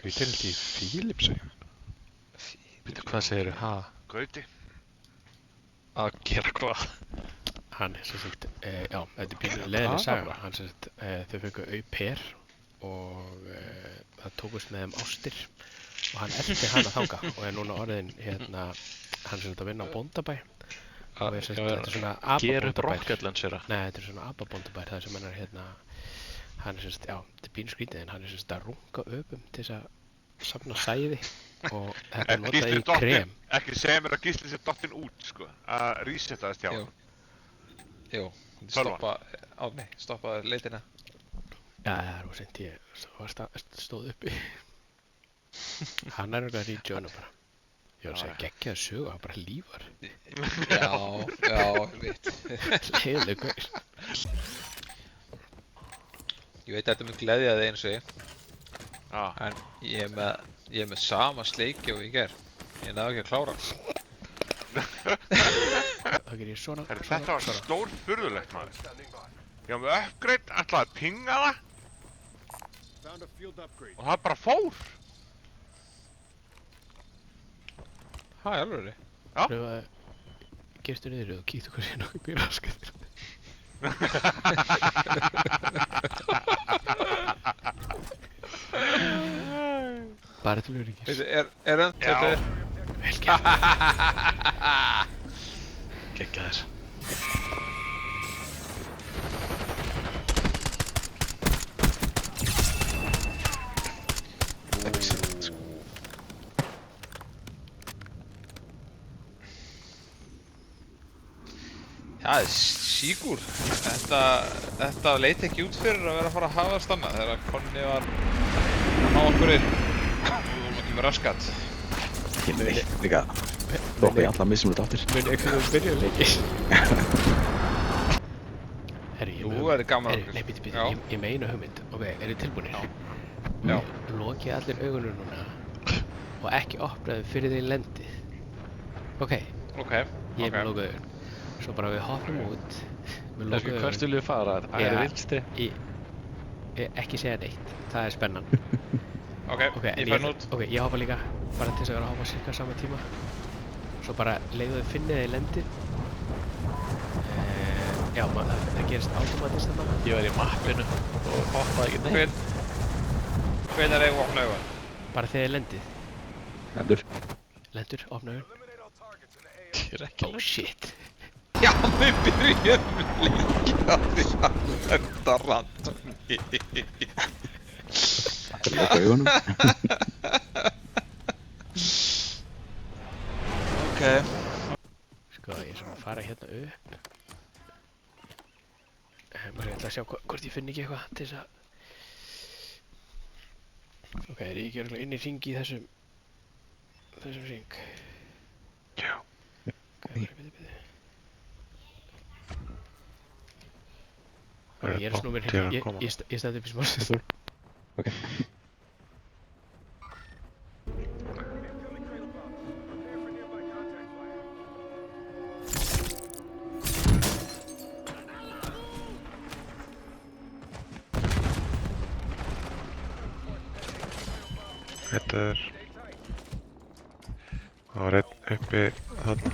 Gauti held í Fílipsheim. Býttu, hvað segirðu? Ha? Gauti. Að gera hvað? Hann sem sagt, já, þetta er pínu leðileg saga. Hann sem sagt, þau fengu au pair og það tókust með þeim ástir og hann elti hana þangað og er núna orðin hérna, hann sem sagt að vinna á bóndabæ og er sem sagt, þetta er svona Gera upp ababóndabær. rocketlansera. Nei, þetta er svona ababóndabær, það sem hann er hérna, hann er sem sagt, já, þetta er pínu skrítið en hann er sem sagt að runga öpum til þess að safna sæði og þetta er notað í krem. Ekki segja mér að Gísli sé dottinn út, sko. Að resetaðist hjá hann. Jú, stoppa leitina. Já, það var sent ég stóð uppi. Hann er auðvitað í Jónu bara. Ég var að segja geggjaður sögu, hann bara lífar. Já, ég veit. Leiðileg gaur. Ég veit að þetta mun gleðja þig eins og ég. Já. En ég er með sama sleikju og í gær. Ég náðu ekki að klára hann. Þá ger ég svona. Þetta var stór furðulegt, maður. Ég var með upgrade, ætlaði að pinga það. Og það bara fór. Hæ, alveg. Já. Pröfaði, gerstu niður og kíktu hvað sé nokkuð býr raskættir. Bara til öryggis. Er hann þetta? Vel gert. Geggjaður. Excellent, sko. Það er sígur. Þetta leit ekki út fyrir að vera að fara að hafa stanna þegar Konni var að ná okkur inn. Og við vorum ekki með raskat. Ég með líka droppa í alla mismunandi áttir. Muni ekki þú byrja að leiki. Herri, Nú er gaman okkur. Nei, býti, Já. ég meina hugmynd. Ok, eru þið tilbúinir? Já. Lokið allir augunum núna og ekki opnaðu fyrir því lendið. Ok, Ok. ég er með lokuð augun. Svo bara við hoppum út með lokuð augun. Hvert viljum við fara? Æri vilsti? Ekki segja neitt, það er spennan. Ok, Ok, ég fær nút. Ok, ég hoppa líka, bara til þess að vera að hoppa cirka sama tíma. Svo bara leiðu þau finnið þið lendið. Já, það gerist automatist þarna. Ég var í mappinu og hoppaði ekki neitt. Hvenær eigum við opna augun? Bara þegar þið lendið. Lendur, opna augun. Ég er ekki Oh shit. Já, við byrjum líka því að þetta random. Loka augunum. Ok. Sko, ég er svona að fara hérna upp. Bara ég ætla að sjá hvort ég finn ekki eitthvað til þess að... Ok, er ég ekki örugglega inn í hring í þessum hring? Já. Ok, bíddu. Ok, ég er snúið mér hring, ég stend upp í smá stund. Ok. Þetta er... Það var einn uppi þarna.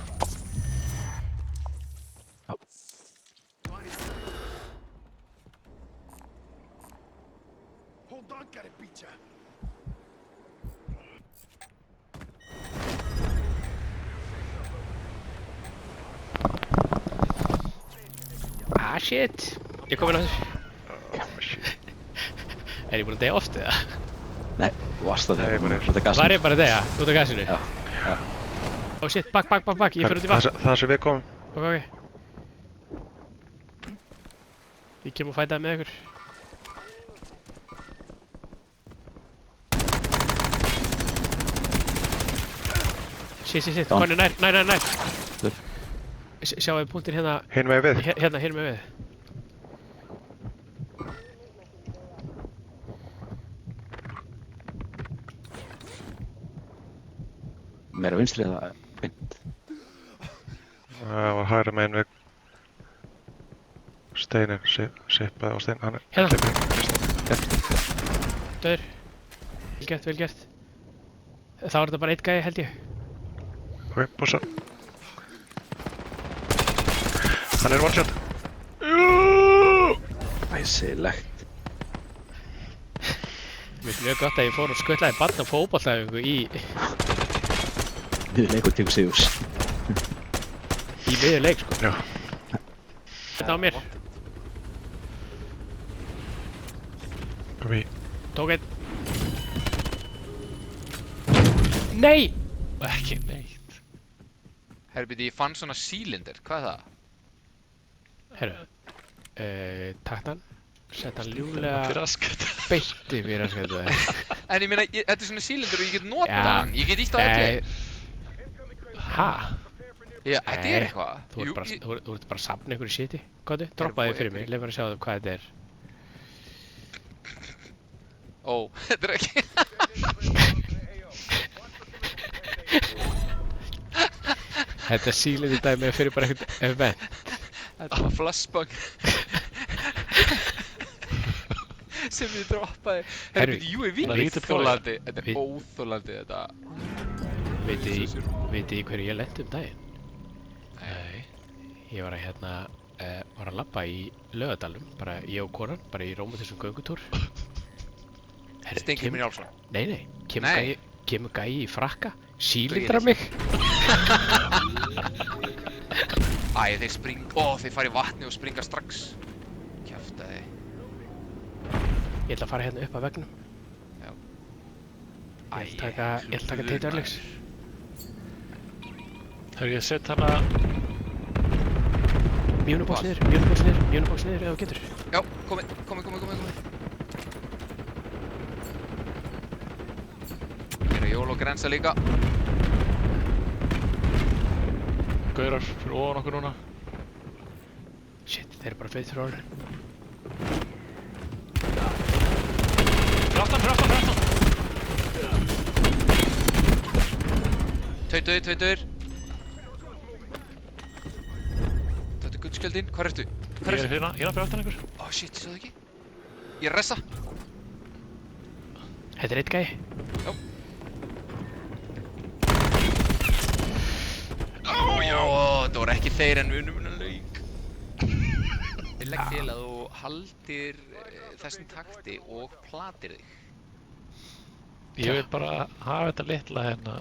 Ah shit, ég er komin að þessu. Er ég búinn að deyja oft eða? Nei, þú varst að Nei, bara þegar þetta gasum. Var ég bara að deyja út af gasinu? Já, já. Oh shit, bakk, ég fer út í vatn. Það sem við komum. Ok. Ég kem og fætaði með ykkur. Shit, Konni, nær. Sjáu þið punktin hérna, Hinn megin við. hérna með við. Meira vinstri eða beint. Það var hægra megin við steinin, sippaði á stein. Hann er Hérna. Döður. Vel gert, vel gert. Þá er þetta bara eitt gæi held ég. Ok, búsa. Hann er one shot. Æsilegt. Mér finnst mjög gott að ég fór og skutlaði barn á fótboltaæfingu í Við leikur tegur sigurs. miður leik sko. Já. Þetta á mér. Kom í. Tók einn. Nei! Ekki neitt. Herbiti, ég fann svona sílindir, hvað er það? Herru, takt hann. Sett hann ljúflega raskat. beint yfir raskættu. En ég meina, þetta er svona sílindir og ég get notað Já. hann, ég get ítt á öllu. Ha? Já, þetta er eitthvað. Þú ert bara að safna einhverju shiti. Góði, droppaði fyrir mig, leif mér að sjá hvað þetta er. Ó, þetta er ekki. Þetta sílið í dæmi fyrir bara eitthvað event. Þetta var flashbang. Sem ég droppaði. Herbiti, UAV er óþólandi. Þetta er óþólandi, þetta. Vitið þið hverju ég lenti daginn? Nei. Ég var að var að labba í Laugardalnum, bara ég og konan, bara í rómantískum göngutúr. Steingrímur Njálsson. Nei, Nei. kemur gæi í frakka, sílindrar mig. Æ, þeir fara í vatni og springa strax. Kjaftaði. Ég ætla að fara hérna upp að veggnum. Já. Ég ætla að taka Teit Örlygs. Hefur ég sett hana... Mjúnubóks niður ef þú getur. Já, komi. Hér er Jól og Grensa líka. Gaurar fyrir ofan okkur núna. Shit, þeir eru bara feitt fyrir orðin. Fyrir aftan! Tautur. Þetta er gullskjöldin, hvar ertu? Ég er hérna fyrir aftan ykkur. Ó, shit, ég sá það ekki. Ég er ressa. Þetta er eitt gæi. Já. Ó, það voru ekki þeir en við unum lauk. Ég legg til að þú haldir þessum takti og platir þig. Ég vil bara hafa þetta litla hérna.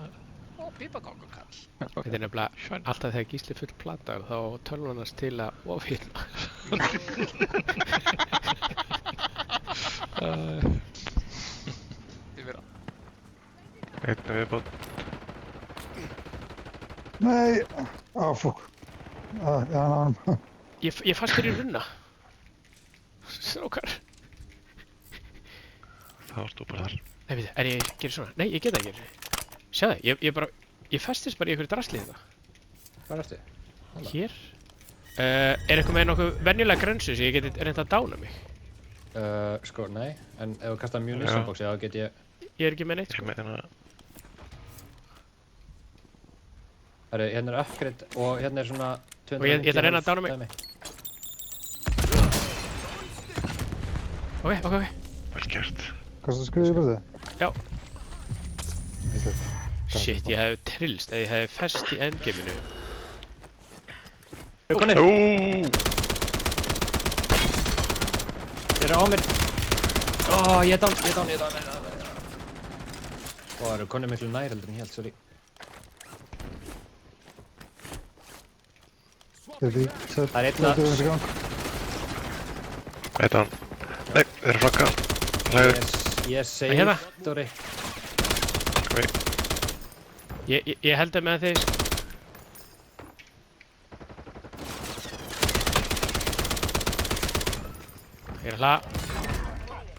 Ó, pipakákakall. Þetta er nefnilega alltaf þegar Gísli full platar þá tölur hann til að ofhýrna. Yfir á. Einn viðbót. Nei, fúk. Já, hann. Ég fannst þér í runna. Strákar. Það varst þú bara þar. Nei, veit þið, ég gerir svona? Nei, ég get það ekki. Sjáðu, ég festist bara í einhverju drasli þetta. Hvað ertu? Hér? Er eitthvað með nokkuð venjulega grensu sem ég geti reynt að dána mig? Sko, nei. En ef þú kastar mjög nýsabóksi, þá get ég... Ég er ekki með neitt, Ég sko. með hérna... Herru, hérna er upgrade og hérna er svona... Og ég ætla að reyna að dána mig. Ok. Vel gert. Hvað það skriðið yfir þig? Já. Shit, ég hef trillst eða ég hef fest í endgameinu. Konni! Þeir eru á mér! Ég er down. Það eru konni miklu nær heldur en ég held, sorry. Það er einn að... Eitt án. Nei, þeir eru flagga. Lægur. Ég er safe, Hérna. Dóri. Ok. Ég held það með þeir. Ég er að hlaða.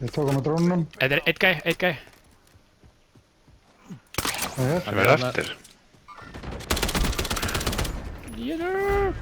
Ég tók hann með drónunum. Þetta er eitt gæi. Það er Það verður eftir. Ég er...